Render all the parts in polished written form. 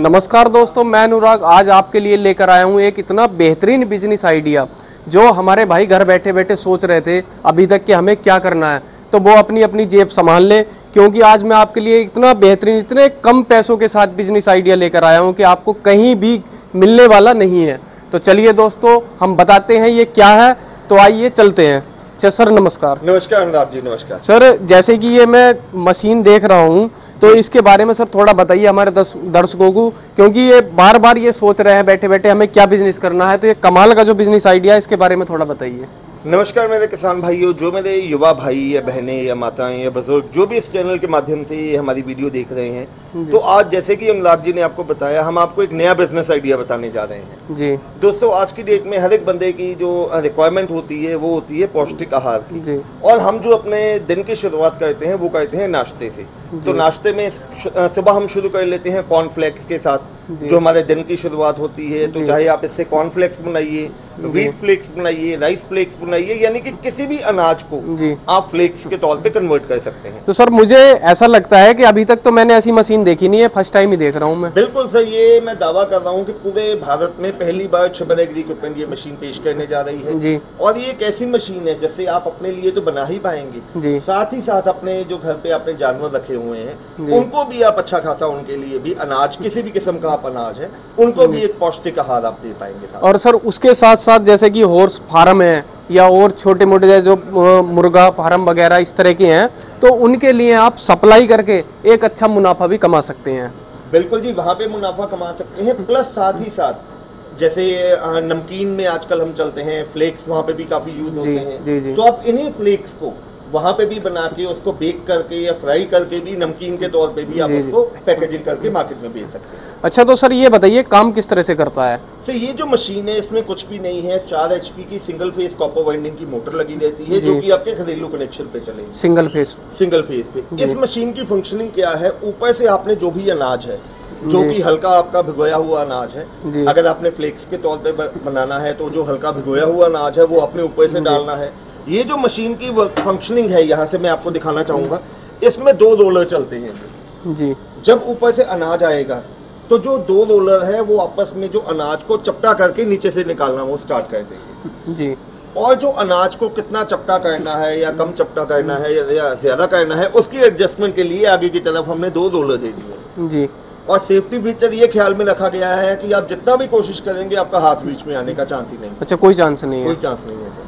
नमस्कार दोस्तों, मैं अनुराग आज आपके लिए लेकर आया हूँ एक इतना बेहतरीन बिजनेस आइडिया जो हमारे भाई घर बैठे बैठे सोच रहे थे अभी तक कि हमें क्या करना है, तो वो अपनी अपनी जेब संभाल लें, क्योंकि आज मैं आपके लिए इतना बेहतरीन, इतने कम पैसों के साथ बिजनेस आइडिया लेकर आया हूँ कि आपको कहीं भी मिलने वाला नहीं है। तो चलिए दोस्तों, हम बताते हैं ये क्या है। तो आइए चलते हैं। अच्छा सर, नमस्कार। नमस्कार अनुराग जी, नमस्कार सर। जैसे कि ये मैं मशीन देख रहा हूँ, तो इसके बारे में सर थोड़ा बताइए हमारे दर्शकों को, क्योंकि ये बार बार ये सोच रहे हैं बैठे बैठे हमें क्या बिजनेस करना है। तो ये कमाल का जो बिजनेस आइडिया है, इसके बारे में थोड़ा बताइए। नमस्कार मेरे किसान भाइयों, जो मेरे युवा भाई या बहनें या माताएं या बुजुर्ग जो भी इस चैनल के माध्यम से हमारी वीडियो देख रहे हैं, तो आज जैसे कि अनुराग जी ने आपको बताया, हम आपको एक नया बिजनेस आइडिया बताने जा रहे हैं जी। दोस्तों, आज की डेट में हर एक बंदे की जो रिक्वायरमेंट होती है वो होती है पौष्टिक आहार की जी। और हम जो अपने दिन की शुरुआत करते हैं वो करते हैं नाश्ते से। तो नाश्ते में सुबह हम शुरू कर लेते हैं कॉर्नफ्लेक्स के साथ, जो हमारे दिन की शुरुआत होती है। तो चाहे आप इससे कॉर्नफ्लेक्स बनाइए, व्हीट फ्लेक्स बनाइए, राइस फ्लेक्स बनाइए, यानी कि किसी भी अनाज को आप फ्लेक्स के तौर पे कन्वर्ट कर सकते हैं। तो सर मुझे ऐसा लगता है कि अभी तक तो मैंने ऐसी मशीन देखी नहीं है, फर्स्ट टाइम ही देख रहा हूँ मैं। बिल्कुल सर, ये मैं दावा कर रहा हूँ कि पूरे भारत में पहली बार छबर एग्री इक्विपमेंट ये मशीन पेश करने जा रही है जी। और ये एक ऐसी मशीन है जिससे आप अपने लिए तो बना ही पाएंगे जी, साथ ही साथ अपने जो घर पे आपने जानवर रखे हुए हैं उनको भी आप अच्छा खासा, उनके लिए भी अनाज, किसी भी किस्म का आप अनाज है उनको भी एक पौष्टिक आहार आप दे पाएंगे। और सर उसके साथ साथ जैसे कि हॉर्स फार्म है या और छोटे मोटे जो मुर्गा फार्म वगैरह इस तरह के हैं, तो उनके लिए आप सप्लाई करके एक अच्छा मुनाफा भी कमा सकते हैं। बिल्कुल जी, वहाँ पे मुनाफा कमा सकते हैं। प्लस साथ ही साथ जैसे नमकीन में आजकल हम चलते हैं, फ्लेक्स वहाँ पे भी काफी यूज होते हैं। तो आप इन्हीं फ्लेक्स को वहाँ पे भी बना के उसको बेक करके या फ्राई करके भी नमकीन के तौर पे भी आप उसको पैकेजिंग करके मार्केट में बेच सकते हैं। अच्छा, तो सर ये बताइए काम किस तरह से करता है? तो ये जो मशीन है इसमें कुछ भी नहीं है, 4 HP की सिंगल फेस कॉपर वाइंडिंग की मोटर लगी रहती है जो कि आपके घरेलू कनेक्शन पे चलेगी, सिंगल फेस पे। इस मशीन की फंक्शनिंग क्या है, ऊपर से आपने जो भी अनाज है, जो भी हल्का आपका भिगोया हुआ अनाज है, अगर आपने फ्लेक्स के तौर पे बनाना है तो जो हल्का भिगोया हुआ अनाज है वो अपने ऊपर से डालना है। ये जो मशीन की फंक्शनिंग है, यहाँ से मैं आपको दिखाना चाहूंगा, इसमें 2 रोलर चलते हैं जी। जब ऊपर से अनाज आएगा तो जो 2 रोलर है वो आपस में जो अनाज को चपटा करके नीचे से निकालना वो स्टार्ट कर देंगे जी। और जो अनाज को कितना चपटा करना है या कम चपटा करना है या ज्यादा करना है, उसकी एडजस्टमेंट के लिए आगे की तरफ हमने 2 रोलर दे दिए जी। और सेफ्टी फीचर ये ख्याल में रखा गया है कि आप जितना भी कोशिश करेंगे आपका हाथ बीच में आने का चांस ही नहीं। अच्छा, कोई चांस नहीं है? कोई चांस नहीं है।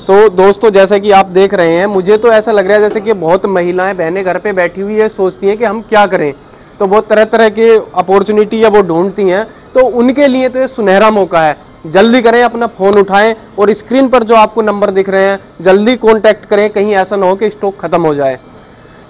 तो दोस्तों, जैसे कि आप देख रहे हैं, मुझे तो ऐसा लग रहा है जैसे कि बहुत महिलाएं बहनें घर पे बैठी हुई है, सोचती हैं कि हम क्या करें, तो बहुत तरह तरह के अपॉर्चुनिटी है वो ढूंढती हैं। तो उनके लिए तो ये सुनहरा मौका है। जल्दी करें, अपना फ़ोन उठाएं और स्क्रीन पर जो आपको नंबर दिख रहे हैं जल्दी कॉन्टैक्ट करें, कहीं ऐसा ना हो कि स्टॉक खत्म हो जाए।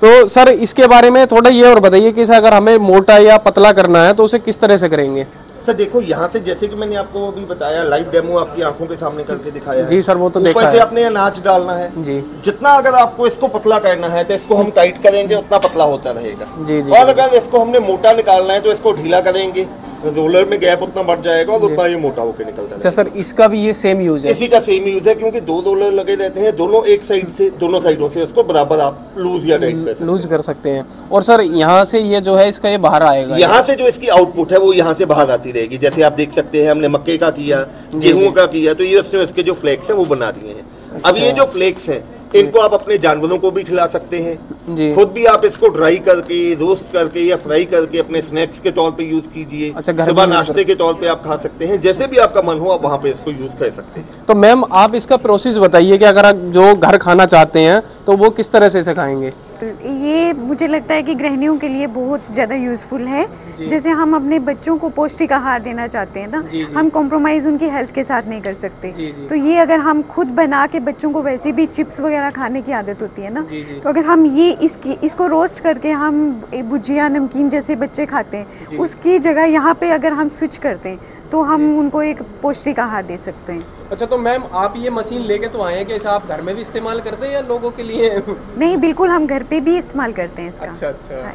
तो सर इसके बारे में थोड़ा ये और बताइए कि अगर हमें मोटा या पतला करना है तो उसे किस तरह से करेंगे? सर देखो, यहाँ से जैसे कि मैंने आपको अभी बताया, लाइव डेमो आपकी आंखों के सामने करके दिखाया है जी सर, वो तो देखा है। ऊपर से आपने अनाज डालना है जी। जितना अगर आपको इसको पतला करना है तो इसको हम टाइट करेंगे, उतना पतला होता रहेगा जी जी। और अगर इसको हमने मोटा निकालना है तो इसको ढीला करेंगे, रोलर में गैप उतना बढ़ जाएगा और उतना ये मोटा होकर निकलता है। अच्छा सर, इसका भी ये सेम यूज है? इसी का सेम यूज है, क्योंकि 2 रोलर लगे रहते हैं, दोनों एक साइड से, दोनों साइडों से इसको बराबर आप लूज या टाइट लूज कर सकते हैं। और सर यहाँ से ये जो है इसका ये बाहर आएगा, यहाँ से जो इसकी आउटपुट है वो यहाँ से बाहर आती रहेगी। जैसे आप देख सकते हैं, हमने मक्के का किया, गेहूं का किया, तो ये इसके जो फ्लेक्स है वो बना दिए हैं। अब ये जो फ्लेक्स है इनको आप अपने जानवरों को भी खिला सकते हैं जी। खुद भी आप इसको ड्राई करके, रोस्ट करके या फ्राई करके अपने स्नैक्स के तौर पे यूज कीजिए। अच्छा, सुबह नाश्ते के तौर पे आप खा सकते हैं, जैसे भी आपका मन हो आप वहाँ पे इसको यूज कर सकते हैं। तो मैम आप इसका प्रोसेस बताइए कि अगर आप जो घर खाना चाहते हैं तो वो किस तरह से सिखाएंगे? ये मुझे लगता है कि गृहिणियों के लिए बहुत ज़्यादा यूज़फुल है। जैसे हम अपने बच्चों को पौष्टिक आहार देना चाहते हैं ना, हम कॉम्प्रोमाइज़ उनकी हेल्थ के साथ नहीं कर सकते। तो ये अगर हम खुद बना के, बच्चों को वैसे भी चिप्स वगैरह खाने की आदत होती है ना, तो अगर हम ये इसको रोस्ट करके हम भुजिया, नमकीन जैसे बच्चे खाते हैं, उसकी जगह यहाँ पे अगर हम स्विच करते हैं तो हम उनको एक पौष्टिक आहार दे सकते हैं। अच्छा, तो मैम आप ये मशीन लेके तो आए हैं कि इसे आप घर में भी इस्तेमाल करते हैं या लोगों के लिए? नहीं, बिल्कुल हम घर पे भी इस्तेमाल करते हैं इसका। अच्छा अच्छा, हाँ,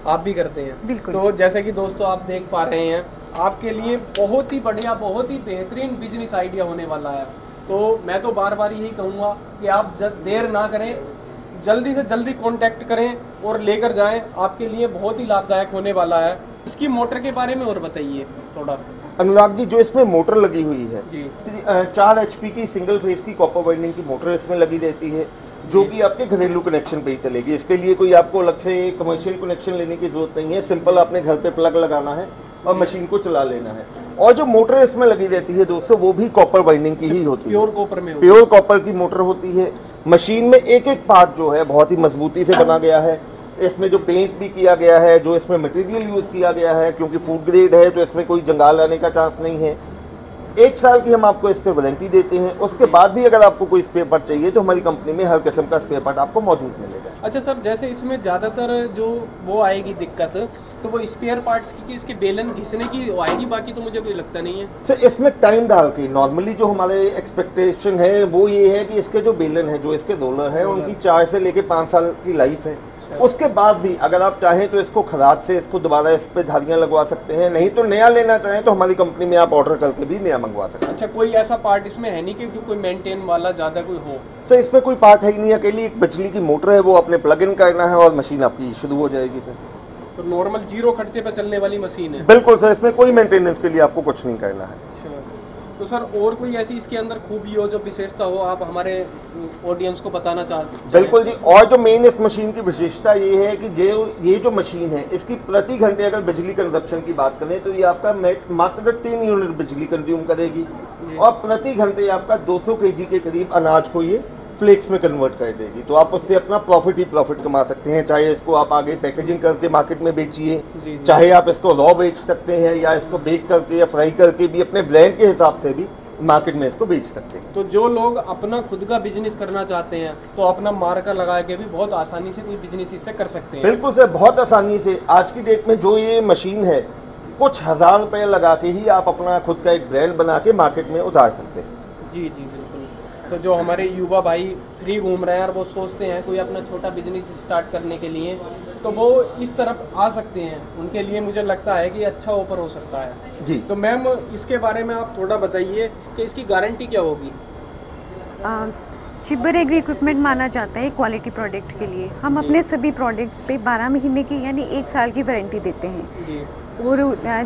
आप भी करते हैं? बिल्कुल। तो जैसे कि दोस्तों आप देख पा रहे हैं, आपके लिए बहुत ही बढ़िया, बहुत ही बेहतरीन बिजनेस आइडिया होने वाला है। तो मैं तो बार बार यही कहूँगा कि आप देर ना करें, जल्दी से जल्दी कांटेक्ट करें और लेकर जाएं। आपके लिए बहुत ही लाभदायक होने वाला है। इसकी मोटर के बारे में और बताइए थोड़ा। अनुराग जी, जो इसमें मोटर लगी हुई है जी, 4 HP की सिंगल फेज की कॉपर वाइंडिंग की मोटर इसमें लगी रहती है, जो कि आपके घरेलू कनेक्शन पे ही चलेगी। इसके लिए कोई आपको अलग से कमर्शियल कनेक्शन लेने की जरूरत नहीं है। सिंपल आपने घर पे प्लग लगाना है और मशीन को चला लेना है। और जो मोटर इसमें लगी रहती है दोस्तों, वो भी कॉपर वाइंडिंग की ही होती है, प्योर कॉपर में, प्योर कॉपर की मोटर होती है। मशीन में एक एक पार्ट जो है बहुत ही मजबूती से बना गया है। इसमें जो पेंट भी किया गया है, जो इसमें मटेरियल यूज़ किया गया है, क्योंकि फूड ग्रेड है तो इसमें कोई जंगाल आने का चांस नहीं है। 1 साल की हम आपको इस पर वारंटी देते हैं। उसके बाद भी अगर आपको कोई स्पेयर पार्ट चाहिए तो हमारी कंपनी में हर किस्म का स्पेयर पार्ट आपको मौजूद मिलेगा। अच्छा सर, जैसे इसमें ज़्यादातर जो वो आएगी दिक्कत, तो वो स्पेयर पार्ट्स की इसके बेलन घिसने की आएगी, बाकी तो मुझे कोई लगता नहीं है। सर, इसमें टाइम डाल के नॉर्मली जो हमारे एक्सपेक्टेशन है वो ये है कि इसके जो बेलन है, जो इसके रोलर है, उनकी 4 से लेके 5 साल की लाइफ है। उसके बाद भी अगर आप चाहें तो इसको खराद से इसको दोबारा इस पे धारियां लगवा सकते हैं, नहीं तो नया लेना चाहें तो हमारी कंपनी में आप ऑर्डर करके भी नया मंगवा सकते हैं। अच्छा, कोई ऐसा पार्ट इसमें है नहीं कि जो कोई मेंटेन वाला ज़्यादा कोई हो? सर, इसमें कोई पार्ट है ही नहीं, अकेली एक बिजली की मोटर है, वो अपने प्लग इन करना है और मशीन आपकी शुरू हो जाएगी। सर, तो नॉर्मल 0 खर्चे पर चलने वाली मशीन है? बिल्कुल सर, इसमें कोई मेंटेनेंस के लिए आपको कुछ नहीं करना है। अच्छा, तो सर और कोई ऐसी इसके अंदर खूबी हो, जो विशेषता हो, आप हमारे ऑडियंस को बताना चाहते हैं? बिल्कुल जी, और जो मेन इस मशीन की विशेषता ये है कि ये जो मशीन है, इसकी प्रति घंटे अगर बिजली कंजप्शन की बात करें तो ये आपका मात्र 3 यूनिट बिजली कंज्यूम करेगी और प्रति घंटे आपका 200 kg के करीब अनाज को ये फ्लेक्स में कन्वर्ट कर देगी। तो आप उससे अपना प्रॉफिट ही प्रॉफिट कमा सकते हैं। चाहे इसको आप आगे पैकेजिंग करके मार्केट में बेचिए, चाहे आप इसको रॉ बेच सकते हैं, या इसको बेक करके या फ्राई करके भी अपने ब्रांड के हिसाब से भी मार्केट में इसको बेच सकते हैं। तो जो लोग अपना खुद का बिजनेस करना चाहते हैं तो अपना मार्का लगा के भी बहुत आसानी से कोई बिजनेस इससे कर सकते हैं? बिल्कुल सर, बहुत आसानी से। आज की डेट में जो ये मशीन है, कुछ 1000 रुपये लगा के ही आप अपना खुद का एक ब्रांड बना के मार्केट में उतार सकते हैं। जी जी बिल्कुल। तो जो हमारे युवा भाई फ्री घूम रहे हैं और वो सोचते हैं कोई अपना छोटा बिजनेस स्टार्ट करने के लिए, तो वो इस तरफ आ सकते हैं। उनके लिए मुझे लगता है कि अच्छा ऑफर हो सकता है जी। तो मैम, इसके बारे में आप थोड़ा बताइए कि इसकी गारंटी क्या होगी? चिब्बर एग्री इक्विपमेंट माना जाता है क्वालिटी प्रोडक्ट के लिए। हम अपने सभी प्रोडक्ट्स पे 12 महीने की यानी 1 साल की वारंटी देते हैं जी। और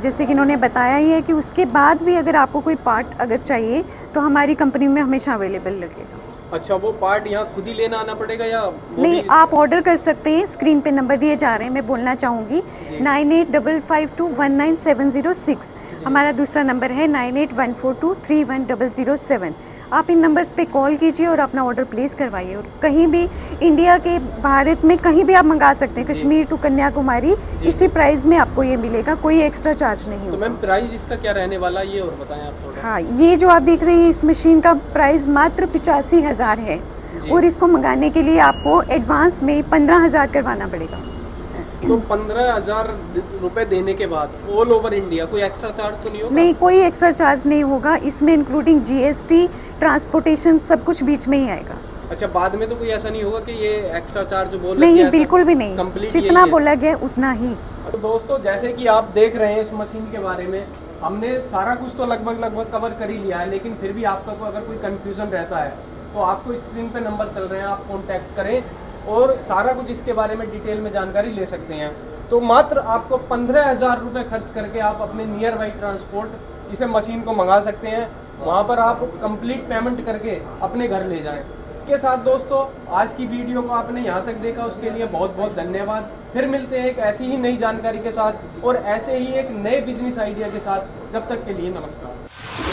जैसे कि इन्होंने बताया ही है कि उसके बाद भी अगर आपको कोई पार्ट अगर चाहिए तो हमारी कंपनी में हमेशा अवेलेबल लगेगा। अच्छा, वो पार्ट यहाँ खुद ही लेना आना पड़ेगा या नहीं, आप ऑर्डर कर सकते हैं। स्क्रीन पे नंबर दिए जा रहे हैं, मैं बोलना चाहूँगी 9855219706। हमारा दूसरा नंबर है 9814231007। आप इन नंबर्स पे कॉल कीजिए और अपना ऑर्डर प्लेस करवाइए। और कहीं भी इंडिया के भारत में कहीं भी आप मंगा सकते हैं, कश्मीर टू कन्याकुमारी, इसी प्राइस में आपको ये मिलेगा, कोई एक्स्ट्रा चार्ज नहीं होगा। तो मैम, प्राइस इसका क्या रहने वाला ये और बताएं आप थोड़ा। हाँ, ये जो आप देख रहे हैं इस मशीन का प्राइस मात्र 85,000 है और इसको मंगाने के लिए आपको एडवांस में 15,000 करवाना पड़ेगा। तो 15,000 रुपए देने के बाद ऑल ओवर इंडिया कोई एक्स्ट्रा चार्ज तो नहीं होगा? नहीं, कोई एक्स्ट्रा चार्ज नहीं होगा। इसमें इंक्लूडिंग GST, ट्रांसपोर्टेशन सब कुछ बीच में ही आएगा। अच्छा, बाद में तो कोई ऐसा नहीं होगा कि ये एक्स्ट्रा चार्ज बोल नहीं, बिल्कुल भी नहीं, जितना बोला गया उतना ही। तो दोस्तों, जैसे कि आप देख रहे हैं इस मशीन के बारे में हमने सारा कुछ तो लगभग कवर कर ही लिया है, लेकिन फिर भी आपका अगर कोई कंफ्यूजन रहता है तो आपको स्क्रीन पे नंबर चल रहे हैं, आप कॉन्टैक्ट करें और सारा कुछ इसके बारे में डिटेल में जानकारी ले सकते हैं। तो मात्र आपको 15,000 रुपये खर्च करके आप अपने नियर बाई ट्रांसपोर्ट इसे मशीन को मंगा सकते हैं। वहाँ पर आप कंप्लीट पेमेंट करके अपने घर ले जाएं। के साथ दोस्तों, आज की वीडियो को आपने यहाँ तक देखा उसके लिए बहुत बहुत धन्यवाद। फिर मिलते हैं एक ऐसी ही नई जानकारी के साथ और ऐसे ही एक नए बिजनेस आइडिया के साथ। जब तक के लिए नमस्कार।